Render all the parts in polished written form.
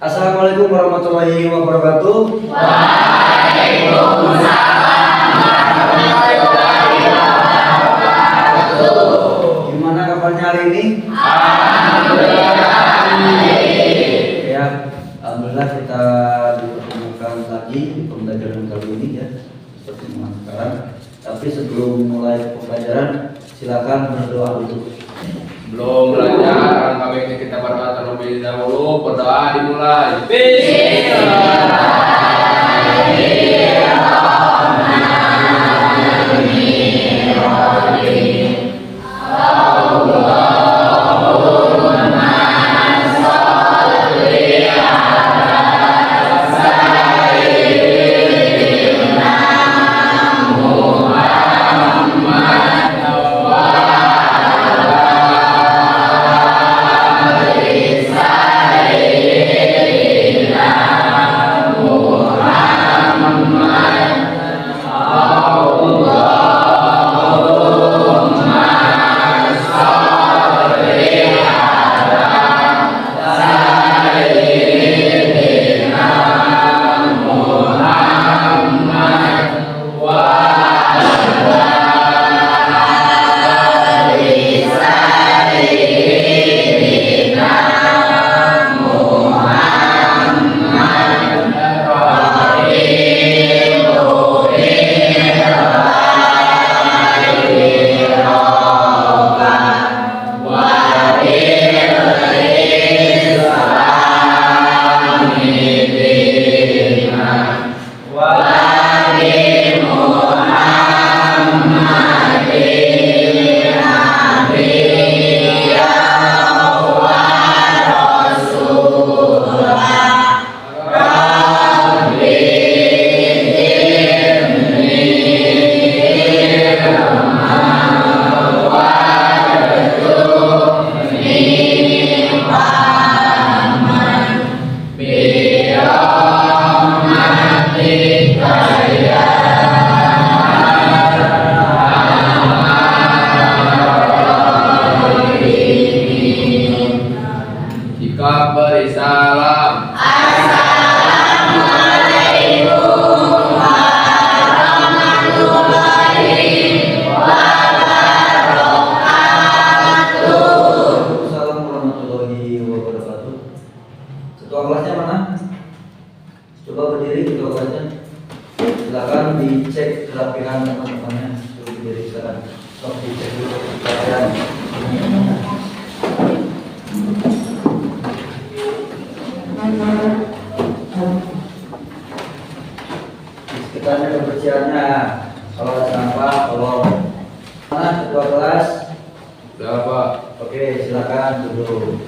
Assalamualaikum warahmatullahi wabarakatuh. Waalaikumsalam warahmatullahi wabarakatuh. Gimana kabarnya hari ini? Alhamdulillah. Ya, alhamdulillah kita dipertemukan lagi di pembelajaran kali ini ya, seperti sekarang. Tapi sebelum mulai pembelajaran, silakan berdoa dulu. Belum belajar, kami kita berdoa terlebih dahulu. Berdoa dimulai. Jika beri salam. Assalamualaikum warahmatullahi wabarakatuh. Assalamualaikum warahmatullahi wabarakatuh. Ketua kelasnya mana? Coba berdiri ketua kelasnya. Silakan dicek kerapihan teman-temannya. Coba berdiri sekarang. Sok dicek dulu kerapihan. Sekitarnya kebersihannya, kalau ada sampah, kalau mana ketua kelas? Berapa? Oke, silakan duduk.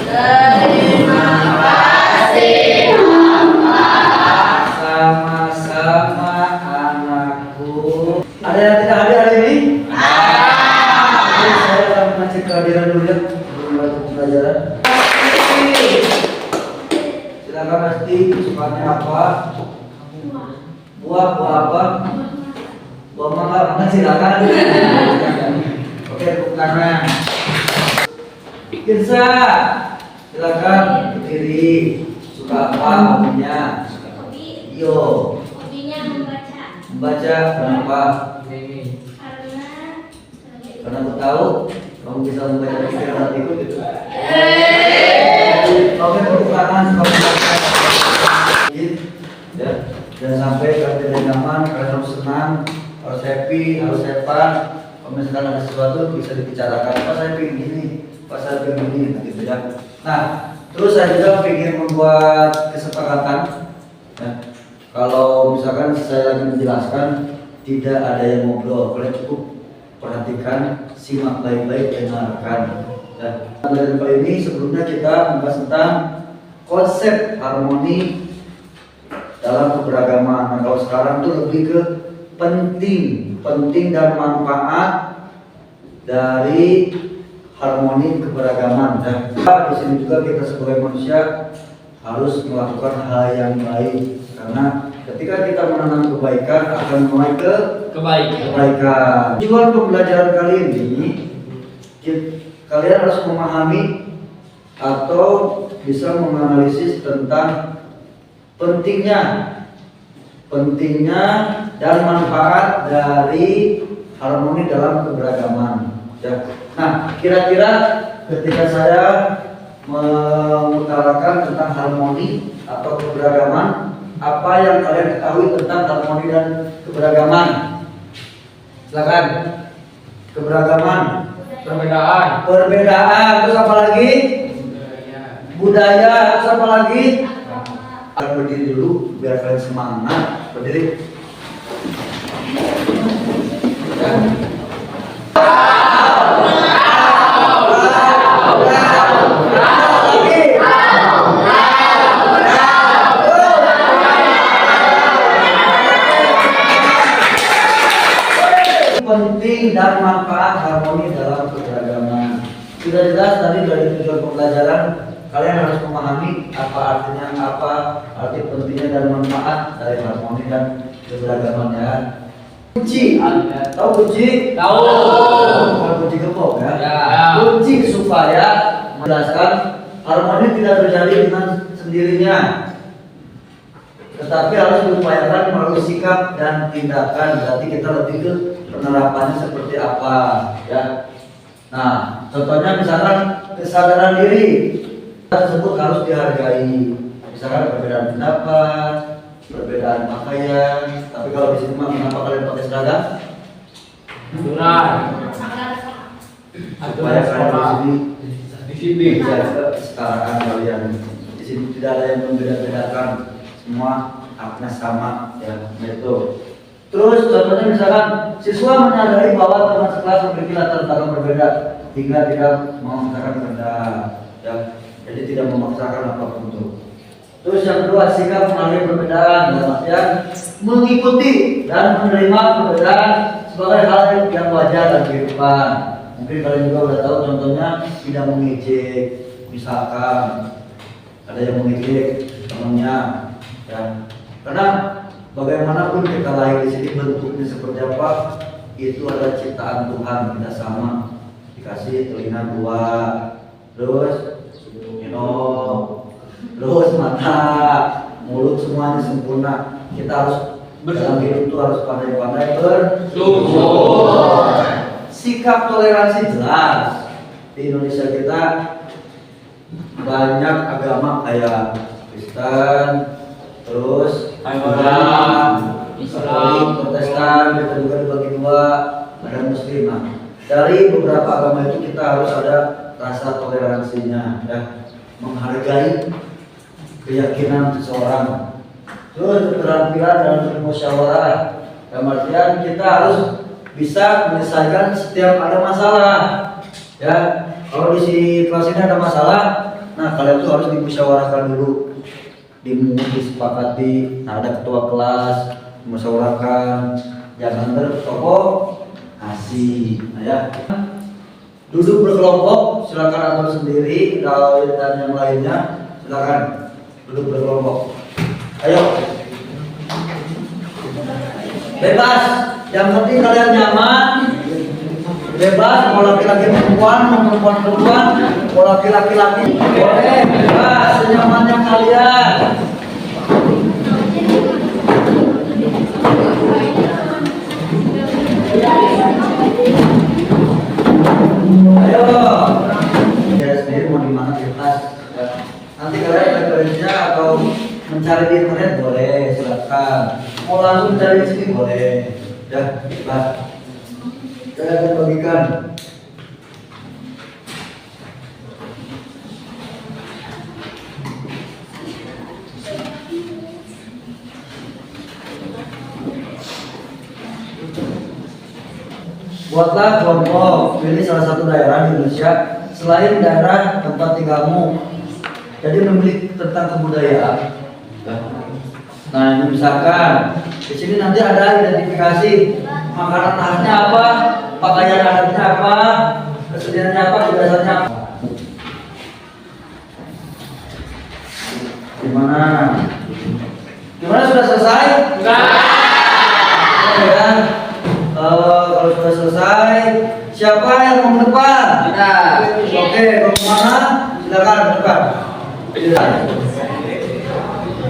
Terima kasih Bapak. Sama-sama anakku. Ada yang tidak hadir hari ini? Oke, saya akan mengecek kehadiran dulu ya sebelum mulai pembelajaran. Silakan pasti sukanya apa? Buah apa? Buah mangga, silakan. Oke, tepuk tangan. Kirsa, silakan berdiri. Suka apa hobinya? Yo, Hobinya membaca membaca. Kenapa? karena Karena aku tahu kamu bisa membaca pikiran hatiku gitu. Oke, tepuk tangan. Ya, jangan sampai kalian tidak nyaman, kalian harus senang, harus happy, harus hebat. Kalau misalkan ada sesuatu bisa dibicarakan. Pas saya pengen gini, pas saya pengen gini, gitu ya. Nah, terus saya juga ingin membuat kesepakatan. Ya, kalau misalkan saya lagi menjelaskan, tidak ada yang ngobrol, kalian cukup perhatikan, simak baik-baik, dengarkan. Ya. Pembelajaran kali ini sebelumnya kita membahas tentang konsep harmoni dalam keberagaman. Nah, kalau sekarang tuh lebih ke penting dan manfaat dari harmoni keberagaman. Dan di sini juga kita sebagai manusia harus melakukan hal yang baik, karena ketika kita menanam kebaikan akan menuai kebaikan. Tujuan pembelajaran kali ini, kalian harus memahami atau bisa menganalisis tentang pentingnya dan manfaat dari harmoni dalam keberagaman. Ya. Nah, kira-kira ketika saya mengutarakan tentang harmoni atau keberagaman, apa yang kalian ketahui tentang harmoni dan keberagaman? Silakan. Keberagaman, perbedaan, terus apa lagi? Budaya, terus apa lagi? Kalian berdiri dulu biar kalian semangat. Berdiri. Ya. Penting dan manfaat harmoni dalam keberagaman. Sudah jelas tadi dari tujuan pembelajaran, kalian harus memahami apa arti pentingnya dan manfaat dari harmoni dan keberagaman ya. Kunci, tahu kunci? Tahu. Bukan kunci gembok ya. Ya. Kunci supaya menjelaskan harmoni tidak terjadi dengan sendirinya, tetapi harus diupayakan melalui sikap dan tindakan. Berarti kita lebih ke penerapannya seperti apa ya. Nah, contohnya misalkan kesadaran diri tersebut harus dihargai. Misalkan perbedaan pendapat, perbedaan pakaian. Tapi kalau di sini mah kenapa kalian pakai seragam? Supaya kalian di sini menjaga kesetaraan kalian. Di sini tidak ada yang membeda-bedakan, semua haknya sama ya, itu. Terus contohnya misalkan siswa menyadari bahwa teman sekelas memiliki latar belakang berbeda hingga tidak memaksakan kehendak ya, jadi tidak memaksakan apapun itu. Terus yang kedua, sikap menghargai perbedaan dalam artian mengikuti dan menerima perbedaan sebagai hal yang wajar dalam kehidupan. Mungkin kalian juga udah tahu contohnya tidak mengejek, misalkan ada yang mengejek temannya ya, karena bagaimanapun kita lahir di sini bentuknya seperti apa, itu adalah ciptaan Tuhan, kita sama, dikasih telinga dua, terus terus mata, mulut semuanya sempurna. Kita harus dalam hidup itu harus pandai-pandai bersyukur. Sikap toleransi jelas. Di Indonesia kita banyak agama kayak Kristen, terus Islam, Protestan, kita juga dibagi dua, ada Muslim. Nah, dari beberapa agama itu kita harus ada rasa toleransinya, ya, menghargai keyakinan seseorang. Terus keterampilan dalam bermusyawarah, dalam artian kita harus bisa menyelesaikan setiap ada masalah. Ya, kalau di kelas ini ada masalah, nah kalian tuh harus dimusyawarahkan dulu, disepakati. Nah, ada ketua kelas, musyawarahkan, jangan terprovokasi. Nah ya, duduk berkelompok, silakan atur sendiri, dan yang lainnya silakan duduk berkelompok. Ayo, bebas. Yang penting kalian nyaman, bebas. Mau laki-laki perempuan, mau perempuan, mau laki-laki boleh, bebas senyamannya kalian. Ayo, ya sendiri mau di mana bebas. Nanti kalian referensinya atau mencari di internet boleh, silakan. Mau langsung cari di sini boleh. Ya, bebas. Saya akan bagikan. Buatlah kelompok, pilih salah satu daerah di Indonesia selain daerah tempat tinggalmu. Jadi memiliki tentang kebudayaan. Nah, ini misalkan di sini nanti ada identifikasi makanan khasnya apa, pakaian adatnya apa, keseniannya apa, kebiasaannya apa. Gimana? Gimana, sudah selesai? Enggak. Ya. Kalau sudah selesai, siapa yang mau ke depan? Kita. Oke, mau kemana? Silakan depan.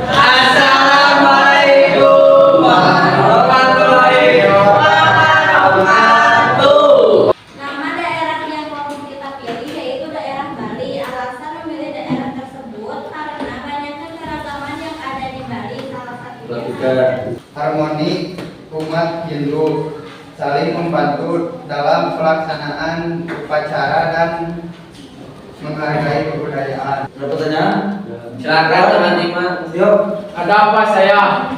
Assalamualaikum warahmatullahi wabarakatuh. Nama daerah yang mau kita pilih yaitu daerah Bali. Alasan memilih daerah tersebut karena banyaknya keragaman yang ada di Bali. Salah satunya Harmoni umat Hindu saling membantu dalam pelaksanaan upacara dan menghargai kebudayaan. Ada pertanyaan? Silakan teman-teman. Yuk. Ada apa saya?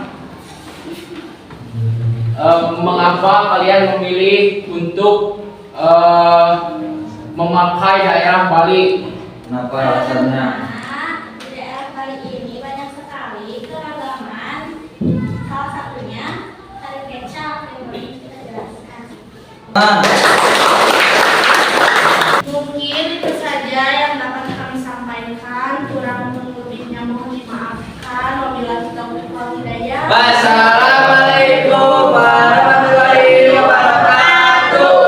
Mengapa kalian memilih untuk memakai daerah Bali? Kenapa alasannya? Karena di daerah Bali ini banyak sekali keragaman. Salah satunya tari kecap yang belum kita jelaskan. Mungkin itu saja yang dapat kami sampaikan. Kurang lebihnya mohon dimaafkan. Wabillahi taufiq wal hidayah. Wassalamualaikum warahmatullahi wabarakatuh.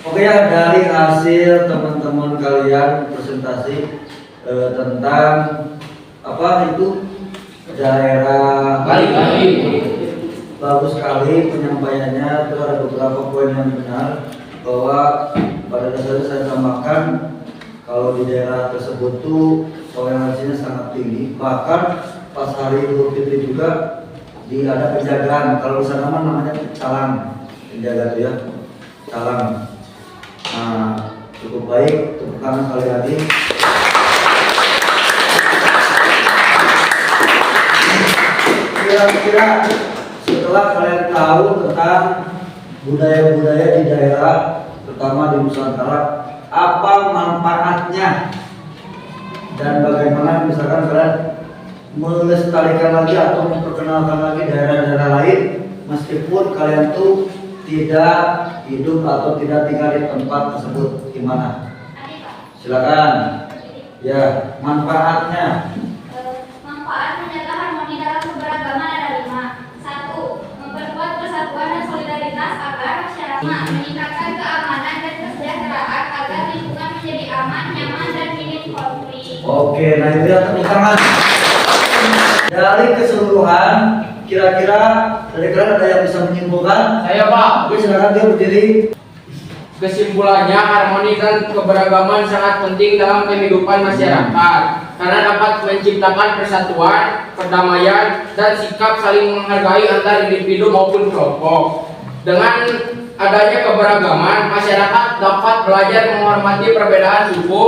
Oke ya, dari hasil teman-teman kalian presentasi tentang apa itu daerah Bali. Bagus sekali penyampaiannya. Itu ada beberapa poin yang benar, bahwa pada dasarnya saya tambahkan kalau di daerah tersebut tuh toleransinya sangat tinggi. Bahkan pas hari Idul Fitri juga ada penjagaan. Kalau di sana mah namanya calang, penjaga itu ya, calang. Nah, cukup baik, tepuk tangan sekali lagi. Kira-kira setelah kalian tahu tentang budaya-budaya di daerah, terutama di Nusantara, apa manfaatnya dan bagaimana misalkan kalian melestarikan lagi atau memperkenalkan lagi daerah-daerah lain meskipun kalian tuh tidak hidup atau tidak tinggal di tempat tersebut, gimana? Silakan. Ya, manfaatnya. Manfaat menjaga harmoni dalam keberagaman ada 5. 1. Memperkuat persatuan dan solidaritas agar masyarakat meningkatkan keamanan dan kesejahteraan agar lingkungan menjadi aman, nyaman, dan minim konflik. Oke, nah itu ya, tepuk tangan. Dari keseluruhan, kira-kira dari kalian ada yang bisa menyimpulkan? Saya Pak. Oke, silakan dia berdiri. Kesimpulannya, harmoni dan keberagaman sangat penting dalam kehidupan masyarakat karena dapat menciptakan persatuan, perdamaian, dan sikap saling menghargai antar individu maupun kelompok. Dengan adanya keberagaman, masyarakat dapat belajar menghormati perbedaan suku,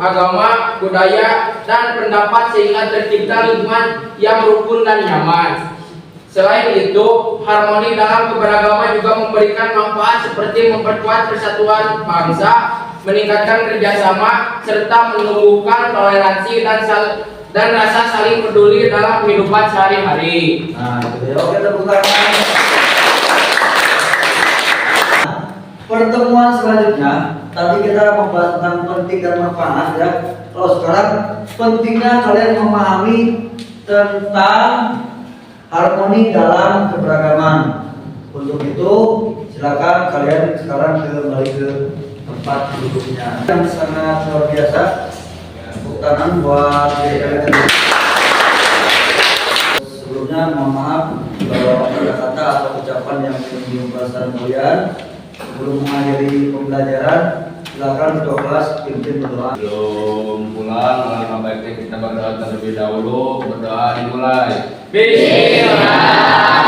agama, budaya, dan pendapat sehingga tercipta lingkungan yang rukun dan nyaman. Selain itu, harmoni dalam keberagaman juga memberikan manfaat seperti memperkuat persatuan bangsa, meningkatkan kerjasama, serta menumbuhkan toleransi dan rasa saling peduli dalam kehidupan sehari-hari. Nah, itu ya. Oke, tepuk tangan. Pertemuan selanjutnya, tadi kita membahas tentang penting dan manfaat ya. Kalau sekarang pentingnya kalian memahami tentang harmoni dalam keberagaman. Untuk itu, silakan kalian sekarang kembali ke tempat duduknya. Yang sangat luar biasa. Tepuk tangan buat diri kalian. Sebelumnya mohon maaf kalau ada kata atau ucapan yang menyinggung perasaan kalian. Sebelum mengakhiri pembelajaran, silakan ketua kelas pimpin berdoa. Sebelum pulang, alangkah baiknya kita berdoa terlebih dahulu. Berdoa dimulai. Bismillah.